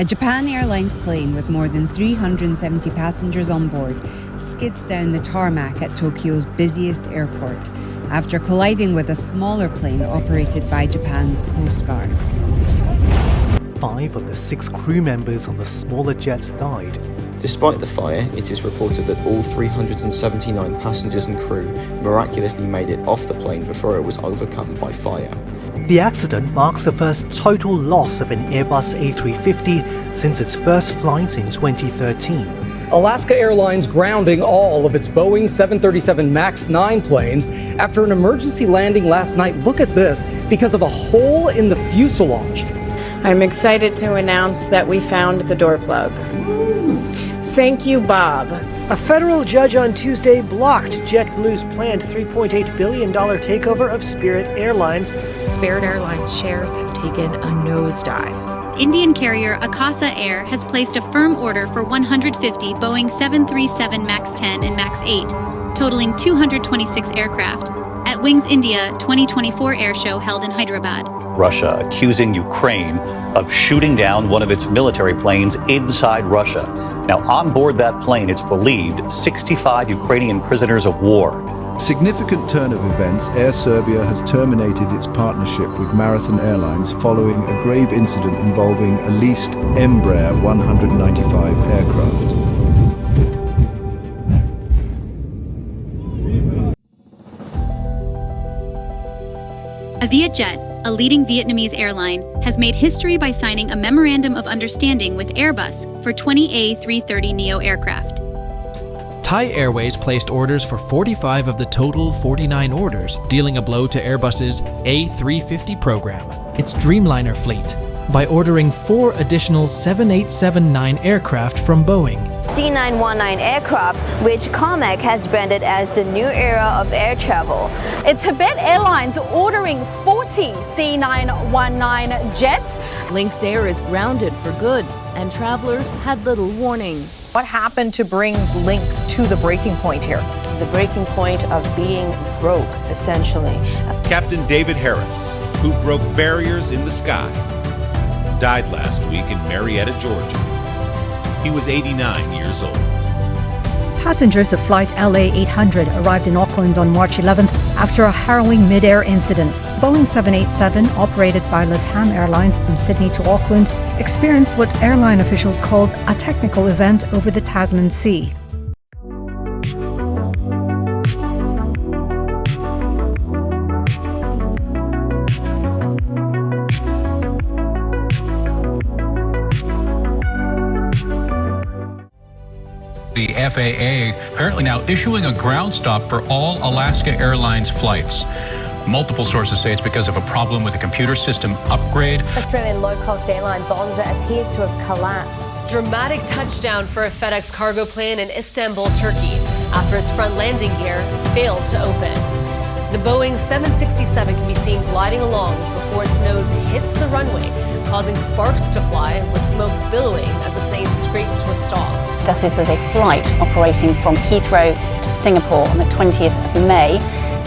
A Japan Airlines plane with more than 370 passengers on board skids down the tarmac at Tokyo's busiest airport after colliding with a smaller plane operated by Japan's Coast Guard. 5 of the 6 crew members on the smaller jet died. Despite the fire, it is reported that all 379 passengers and crew miraculously made it off the plane before it was overcome by fire. The accident marks the first total loss of an Airbus A350 since its first flight in 2013. Alaska Airlines grounding all of its Boeing 737 MAX 9 planes after an emergency landing last night. Look at this, because of a hole in the fuselage. I'm excited to announce that we found the door plug. Thank you, Bob. A federal judge on Tuesday blocked JetBlue's planned $3.8 billion takeover of Spirit Airlines. Spirit Airlines shares have taken a nosedive. Indian carrier Akasa Air has placed a firm order for 150 Boeing 737 MAX 10 and MAX 8, totaling 226 aircraft, at Wings India 2024 air show held in Hyderabad. Russia accusing Ukraine of shooting down one of its military planes inside Russia. Now, on board that plane, it's believed 65 Ukrainian prisoners of war. Significant turn of events, Air Serbia has terminated its partnership with Marathon Airlines following a grave incident involving a leased Embraer 195 aircraft. Aviajet, a leading Vietnamese airline, has made history by signing a memorandum of understanding with Airbus for 20 A330neo aircraft. Thai Airways placed orders for 45 of the total 49 orders, dealing a blow to Airbus's A350 program, its Dreamliner fleet, by ordering 4 additional 7879 aircraft from Boeing. C919 aircraft, which Capcut has branded as the new era of air travel. It's Tibet Airlines ordering 40 C919 jets. Lynx Air is grounded for good, and travelers had little warning. What happened to bring Lynx to the breaking point here? The breaking point of being broke, essentially. Captain David Harris, who broke barriers in the sky, died last week in Marietta, Georgia. He was 89 years old. Passengers of flight LA 800 arrived in Auckland on March 11th after a harrowing mid-air incident. Boeing 787, operated by LATAM Airlines from Sydney to Auckland, experienced what airline officials called a technical event over the Tasman Sea. The FAA apparently now issuing a ground stop for all Alaska Airlines flights. Multiple sources say it's because of a problem with a computer system upgrade. Australian low-cost airline Bonza appears to have collapsed. Dramatic touchdown for a FedEx cargo plane in Istanbul, Turkey, after its front landing gear failed to open. The Boeing 767 can be seen gliding along before its nose hits the runway, causing sparks to fly with smoke billowing as the plane scrapes to a stall. This is that a flight operating from Heathrow to Singapore on the 20th of May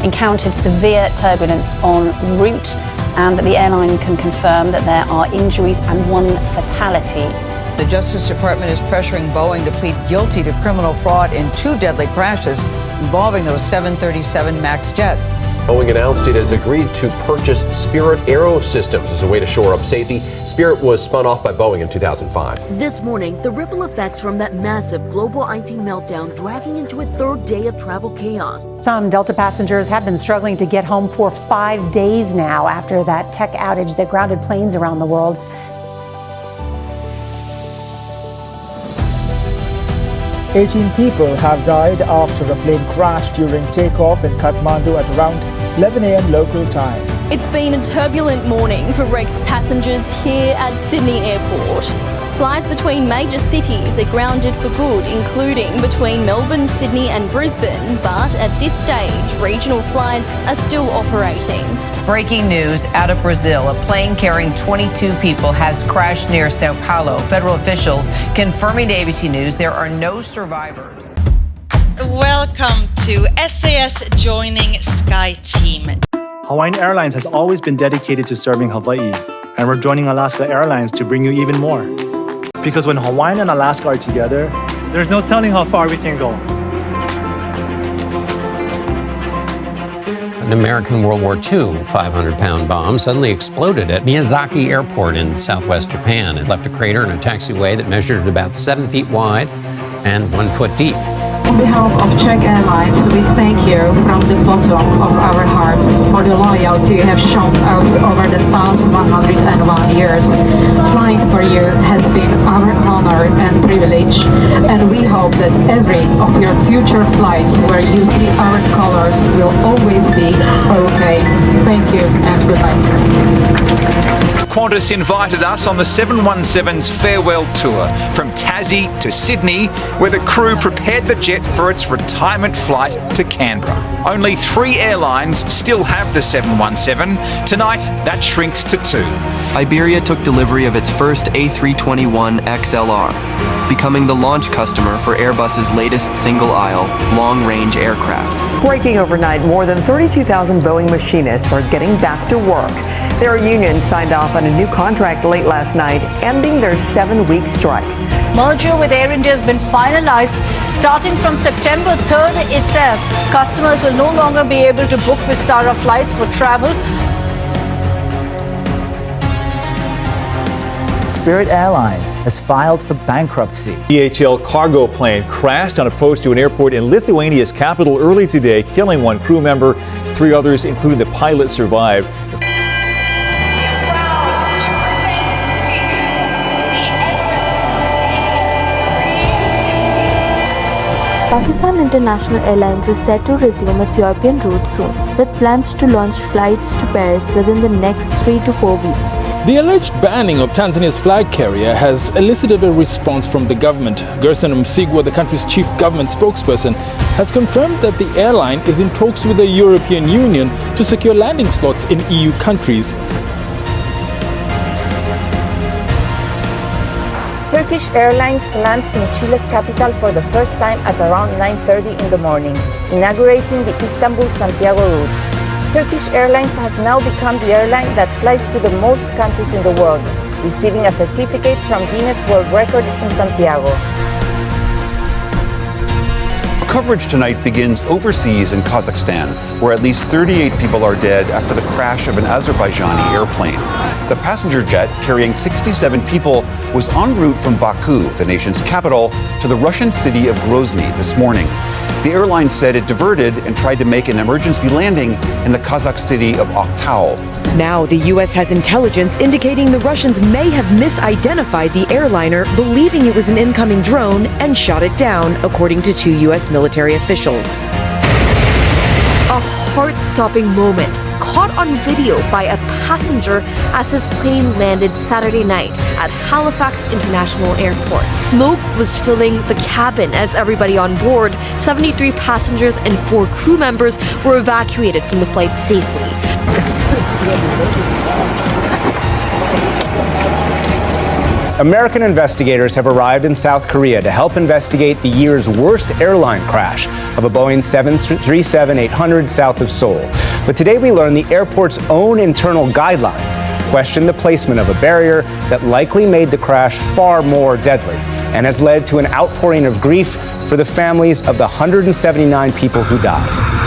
encountered severe turbulence en route, and that the airline can confirm that there are injuries and 1 fatality. The Justice Department is pressuring Boeing to plead guilty to criminal fraud in 2 deadly crashes involving those 737 MAX jets. Boeing announced it has agreed to purchase Spirit Aero Systems as a way to shore up safety. Spirit was spun off by Boeing in 2005. This morning, the ripple effects from that massive global IT meltdown dragging into a 3rd day of travel chaos. Some Delta passengers have been struggling to get home for 5 days now after that tech outage that grounded planes around the world. "18 people have died after a plane crashed during takeoff in Kathmandu at around 11 a.m. local time. It's been a turbulent morning for Rex passengers here at Sydney Airport. Flights between major cities are grounded for good, including between Melbourne, Sydney and Brisbane, but at this stage, regional flights are still operating. Breaking news out of Brazil. A plane carrying 22 people has crashed near Sao Paulo. Federal officials confirming to ABC News there are no survivors. Welcome to SAS joining Sky Team. Hawaiian Airlines has always been dedicated to serving Hawaii, and we're joining Alaska Airlines to bring you even more. Because when Hawaii and Alaska are together, there's no telling how far we can go. An American World War II 500-pound bomb suddenly exploded at Miyazaki Airport in southwest Japan. It left a crater in a taxiway that measured about 7 feet wide and 1 foot deep. On behalf of Czech Airlines, we thank you from the bottom of our hearts for the loyalty you have shown us over the past 101 years. Flying for you has been our honor and privilege, and we hope that every of your future flights where you see our colors will always be okay. Thank you and goodbye. Qantas invited us on the 717's farewell tour from Tassie to Sydney, where the crew prepared the jet for its retirement flight to Canberra. Only 3 airlines still have the 717. Tonight, that shrinks to 2. Iberia took delivery of its first A321 XLR, becoming the launch customer for Airbus's latest single-aisle, long-range aircraft. Breaking overnight, more than 32,000 Boeing machinists are getting back to work. Their union signed off on a new contract late last night, ending their 7-week strike. Merger with Air India has been finalized. Starting from September 3rd itself, customers will no longer be able to book Vistara flights for travel. Spirit Airlines has filed for bankruptcy. DHL cargo plane crashed on approach to an airport in Lithuania's capital early today, killing 1 crew member. 3 others, including the pilot, survived. Pakistan International Airlines is set to resume its European route soon, with plans to launch flights to Paris within the next 3 to 4 weeks. The alleged banning of Tanzania's flag carrier has elicited a response from the government. Gerson Msigwa, the country's chief government spokesperson, has confirmed that the airline is in talks with the European Union to secure landing slots in EU countries. Turkish Airlines lands in Chile's capital for the first time at around 9:30 in the morning, inaugurating the Istanbul-Santiago route. Turkish Airlines has now become the airline that flies to the most countries in the world, receiving a certificate from Guinness World Records in Santiago. Coverage tonight begins overseas in Kazakhstan, where at least 38 people are dead after the crash of an Azerbaijani airplane. The passenger jet carrying 67 people was en route from Baku, the nation's capital, to the Russian city of Grozny this morning. The airline said it diverted and tried to make an emergency landing in the Kazakh city of Aktau. Now, the U.S. has intelligence indicating the Russians may have misidentified the airliner, believing it was an incoming drone, and shot it down, according to 2 U.S. military officials. A heart-stopping moment caught on video by a passenger as his plane landed Saturday night at Halifax International Airport. Smoke was filling the cabin as everybody on board, 73 passengers and 4 crew members, were evacuated from the flight safely. American investigators have arrived in South Korea to help investigate the year's worst airline crash of a Boeing 737-800 south of Seoul. But today we learned the airport's own internal guidelines question the placement of a barrier that likely made the crash far more deadly and has led to an outpouring of grief for the families of the 179 people who died.